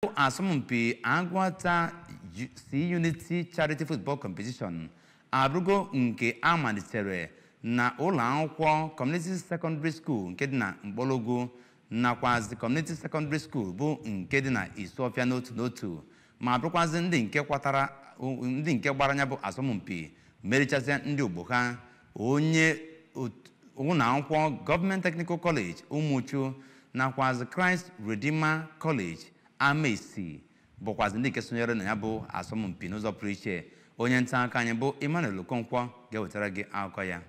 Asọmpi Agụata C-Unity Charity Football Competition abụrụgo nke amalitere na ụlọ akwụkwọ Community Secondary School nke dị na Mkpologwu nakwazi Community Secondary School bụ nke dị na Isuofia n'otu ma bụrụkwazi ndị nke gbara anya bụ asọmpi merichasịa ndị ogbo ha onye ụlọ akwụkwọ Government Technical College Umuchu nakwazi Christ Redeemer College Amaesi bụkwazi ndị nke sonyere na ya bụ asọmpi n'ụzọ pụrụ iche. Onye nta aka anyị bụ Emmanuel Okonkwo ga-ewetara gị akụkọ ya.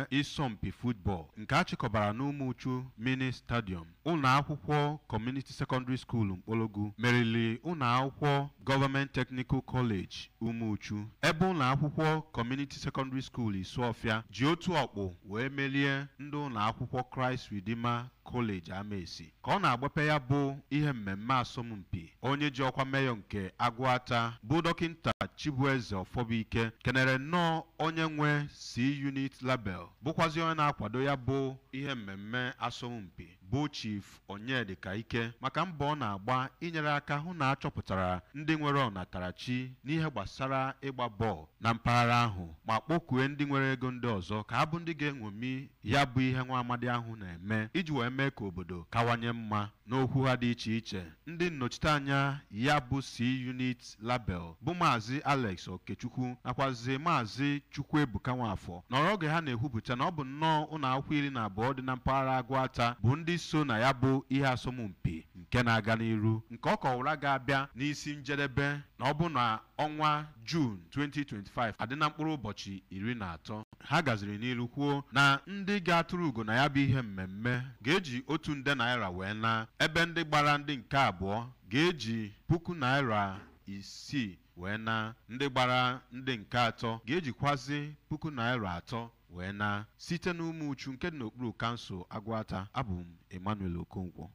Isọmpi football nke achịkọbara n'Umuchu Mini Stadium, ụlọ akwụkwọ Community Secondary School Mkpologwu meriri ụlọ akwụkwọ Government Technical College Umuchu, ebe ụlọ akwụkwọ Community Secondary School Isuofia ji otu ọkpụ wee merie ndị ụlọ akwụkwọ Christ Redeemer College Amaesi. Ka ọ na-agbape ya bụ ihe mmemme asọmpi, onye ji ọkwa meyọ nke Agụata bụ Dọkịnta Chibueze Ọfọbụike kenere nnọọ onye nwe C-Unit label bụkwazi onye na-akwado ya bụ ihe mmemme asọmpi bụ Chief Onyedika Ike maka mbọ ọ na-agba inyere aka hụ na achọpụtara ndị nwere ọnatarachi n'ihe gbasara ịgba bọọlụ na mpaghara ahụ ma kpọkue ndị nwere ego ndị ọzọ ka ha bụ ndị ga-enwomi ya bụ ihe nwa amadi ahụ na-eme iji wee mee ka obodo kawanye mma n'okwu ha dị iche iche. Ndị nnọchiteanya ya bụ C-Unit label bụ Maazị Alex Okechukwu nakwazi Maazị Chukwuebuka Nwafọ nọrọ oge ha na-ekwupụta na ọ bụ nnọọ ụlọ akwụkwọ 12 dị na mpaghara Agụata bụ ndị so na ya bụ ihe asọmpi nke na-aga n'iru, nke ọ kọwara ga-abịa n'isi njedebe na ọ bụ na ọnwa June 2025 adị na mkpụrụ ụbọchị 13. Ha gaziri n'iru kwuo na ndị ga-atụrụ ugo na ya bụ ihe mmemme ga-eji otu nde naira wee na, ebe ndị gbara ndị nke abụọ ga-eji N6,000 wee na, ndị gbara ndị nke atọ ga-ejikwazi N3,000 wee na, site n'Umuchu nke dị n'okpuru kansụl Agụata. Abụ m Emmanuel Okonkwo.